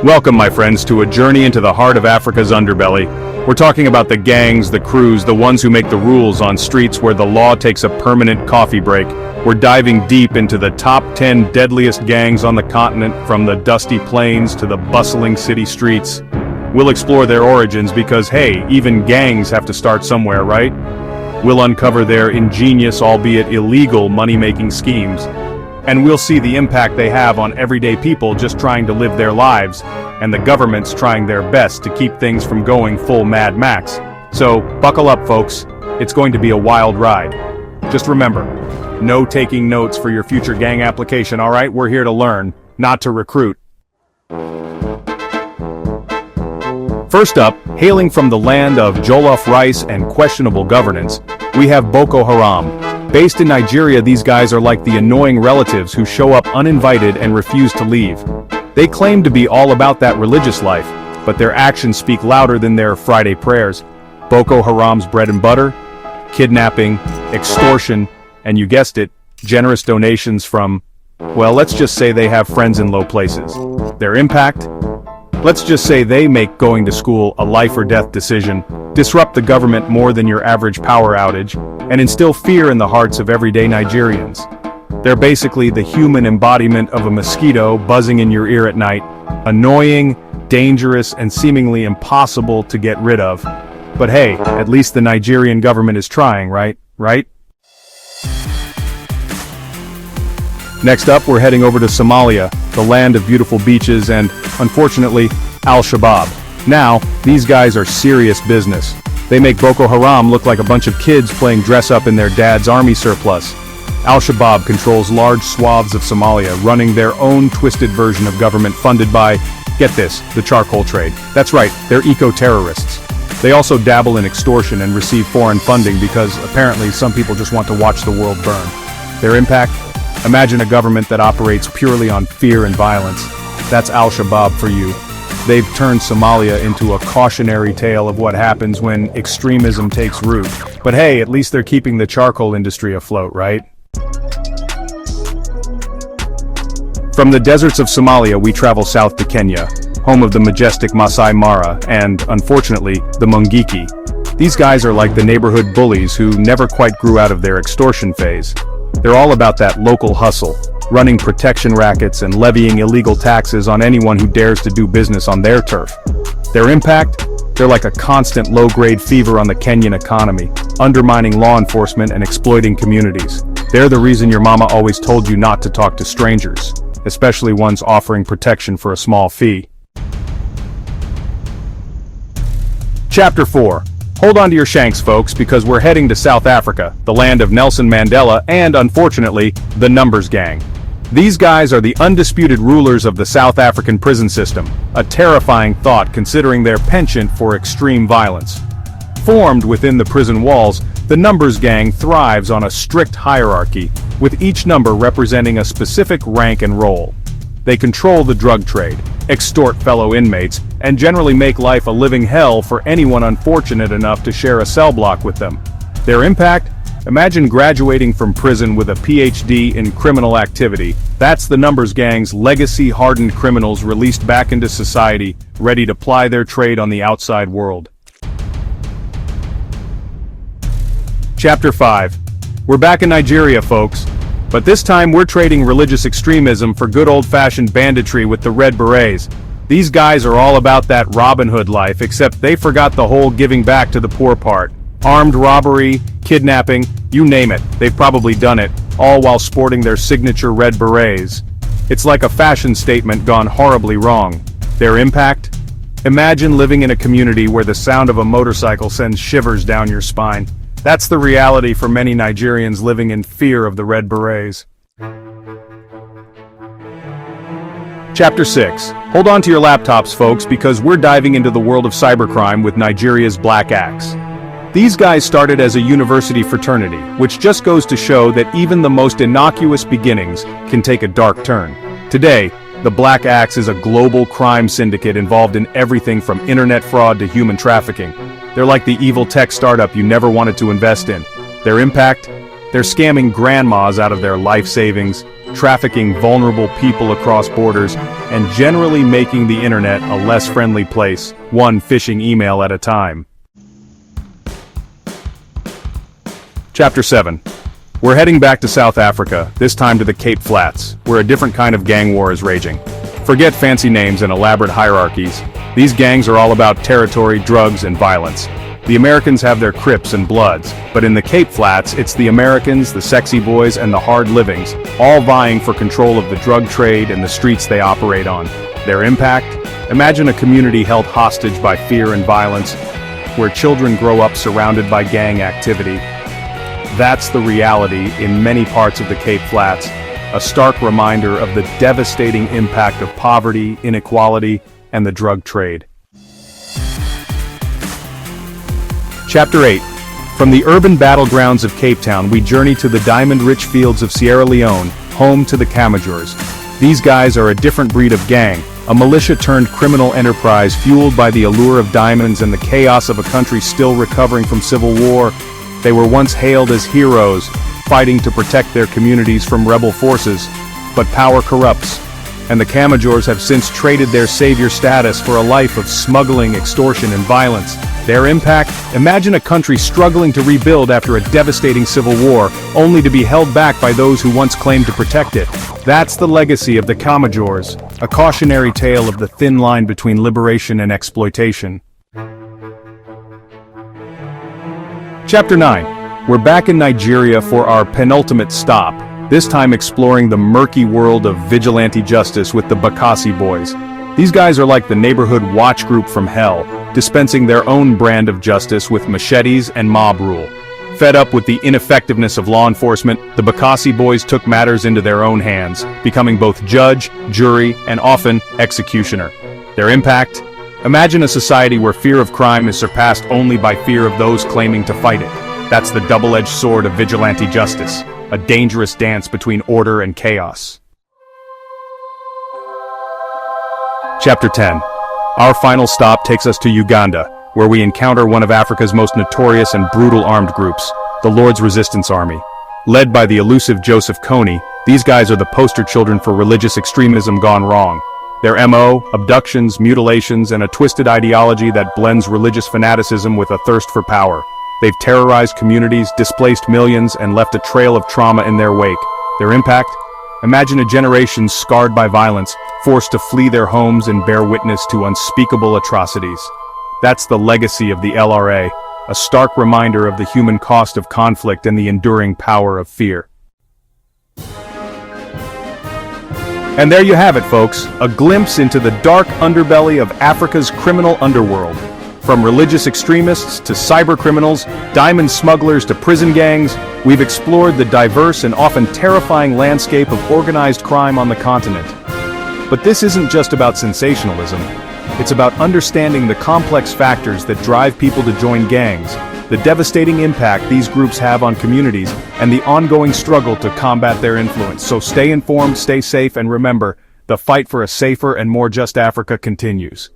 Welcome, my friends, to a journey into the heart of Africa's underbelly. We're talking about the gangs, the crews, the ones who make the rules on streets where the law takes a permanent coffee break. We're diving deep into the top 10 deadliest gangs on the continent, from the dusty plains to the bustling city streets. We'll explore their origins because, hey, even gangs have to start somewhere, right? We'll uncover their ingenious, albeit illegal, money-making schemes. And we'll see the impact they have on everyday people just trying to live their lives, and the government's trying their best to keep things from going full Mad Max. So, buckle up, folks. It's going to be a wild ride. Just remember, no taking notes for your future gang application, alright? We're here to learn, not to recruit. First up, hailing from the land of jollof rice and questionable governance, we have Boko Haram. Based in Nigeria, these guys are like the annoying relatives who show up uninvited and refuse to leave. They claim to be all about that religious life, but their actions speak louder than their Friday prayers. Boko Haram's bread and butter? Kidnapping, extortion, and you guessed it, generous donations from, well, let's just say they have friends in low places. Their impact? Let's just say they make going to school a life or death decision, disrupt the government more than your average power outage, and instill fear in the hearts of everyday Nigerians. They're basically the human embodiment of a mosquito buzzing in your ear at night, annoying, dangerous, and seemingly impossible to get rid of. But hey, at least the Nigerian government is trying, right? Next up, we're heading over to Somalia, the land of beautiful beaches and, unfortunately, Al-Shabaab. Now, these guys are serious business. They make Boko Haram look like a bunch of kids playing dress-up in their dad's army surplus. Al-Shabaab controls large swaths of Somalia, running their own twisted version of government funded by, get this, the charcoal trade. That's right, they're eco-terrorists. They also dabble in extortion and receive foreign funding because, apparently, some people just want to watch the world burn. Their impact? Imagine a government that operates purely on fear and violence. That's Al-Shabaab for you. They've turned Somalia into a cautionary tale of what happens when extremism takes root. But hey, at least they're keeping the charcoal industry afloat, right? From the deserts of Somalia, we travel south to Kenya, home of the majestic Masai Mara and, unfortunately, the Mungiki. These guys are like the neighborhood bullies who never quite grew out of their extortion phase. They're all about that local hustle, running protection rackets and levying illegal taxes on anyone who dares to do business on their turf. Their impact? They're like a constant low-grade fever on the Kenyan economy, undermining law enforcement and exploiting communities. They're the reason your mama always told you not to talk to strangers, especially ones offering protection for a small fee. Chapter 4. Hold on to your shanks, folks, because we're heading to South Africa, the land of Nelson Mandela and, unfortunately, the Numbers Gang. These guys are the undisputed rulers of the South African prison system, a terrifying thought considering their penchant for extreme violence. Formed within the prison walls, the Numbers Gang thrives on a strict hierarchy, with each number representing a specific rank and role. They control the drug trade, extort fellow inmates, and generally make life a living hell for anyone unfortunate enough to share a cell block with them. Their impact? Imagine graduating from prison with a PhD in criminal activity. That's the Numbers Gang's legacy-hardened criminals released back into society, ready to ply their trade on the outside world. Chapter 5. We're back in Nigeria, folks. But this time we're trading religious extremism for good old-fashioned banditry with the Red Berets. These guys are all about that Robin Hood life, except they forgot the whole giving back to the poor part. Armed robbery, kidnapping, you name it, they've probably done it, all while sporting their signature Red Berets. It's like a fashion statement gone horribly wrong. Their impact? Imagine living in a community where the sound of a motorcycle sends shivers down your spine. That's the reality for many Nigerians living in fear of the Red Berets. Chapter 6. Hold on to your laptops, folks, because we're diving into the world of cybercrime with Nigeria's Black Axe. These guys started as a university fraternity, which just goes to show that even the most innocuous beginnings can take a dark turn. Today, the Black Axe is a global crime syndicate involved in everything from internet fraud to human trafficking. They're like the evil tech startup you never wanted to invest in. Their impact? They're scamming grandmas out of their life savings, trafficking vulnerable people across borders, and generally making the internet a less friendly place, one phishing email at a time. Chapter 7. We're heading back to South Africa, this time to the Cape Flats, where a different kind of gang war is raging. Forget fancy names and elaborate hierarchies. These gangs are all about territory, drugs, and violence. The Americans have their Crips and Bloods, but in the Cape Flats, it's the Americans, the sexy boys, and the hard livings, all vying for control of the drug trade and the streets they operate on. Their impact? Imagine a community held hostage by fear and violence, where children grow up surrounded by gang activity. That's the reality in many parts of the Cape Flats, a stark reminder of the devastating impact of poverty, inequality, and the drug trade. Chapter 8. From the urban battlegrounds of Cape Town, we journey to the diamond-rich fields of Sierra Leone, home to the Camajors. These guys are a different breed of gang, a militia-turned-criminal enterprise fueled by the allure of diamonds and the chaos of a country still recovering from civil war. They were once hailed as heroes, fighting to protect their communities from rebel forces. But power corrupts, and the Camajors have since traded their savior status for a life of smuggling, extortion, and violence. Their impact? Imagine a country struggling to rebuild after a devastating civil war, only to be held back by those who once claimed to protect it. That's the legacy of the Camajors, a cautionary tale of the thin line between liberation and exploitation. Chapter 9. We're back in Nigeria for our penultimate stop, this time exploring the murky world of vigilante justice with the Bakassi boys. These guys are like the neighborhood watch group from hell, dispensing their own brand of justice with machetes and mob rule. Fed up with the ineffectiveness of law enforcement, the Bakassi boys took matters into their own hands, becoming both judge, jury, and often executioner. Their impact? Imagine a society where fear of crime is surpassed only by fear of those claiming to fight it. That's the double-edged sword of vigilante justice, a dangerous dance between order and chaos. Chapter 10. Our final stop takes us to Uganda, where we encounter one of Africa's most notorious and brutal armed groups, the Lord's Resistance Army. Led by the elusive Joseph Kony, these guys are the poster children for religious extremism gone wrong. Their MO, abductions, mutilations, and a twisted ideology that blends religious fanaticism with a thirst for power. They've terrorized communities, displaced millions, and left a trail of trauma in their wake. Their impact? Imagine a generation scarred by violence, forced to flee their homes and bear witness to unspeakable atrocities. That's the legacy of the LRA, a stark reminder of the human cost of conflict and the enduring power of fear. And there you have it, folks, a glimpse into the dark underbelly of Africa's criminal underworld. From religious extremists to cybercriminals, diamond smugglers to prison gangs, we've explored the diverse and often terrifying landscape of organized crime on the continent. But this isn't just about sensationalism. It's about understanding the complex factors that drive people to join gangs, the devastating impact these groups have on communities, and the ongoing struggle to combat their influence. So stay informed, stay safe, and remember, the fight for a safer and more just Africa continues.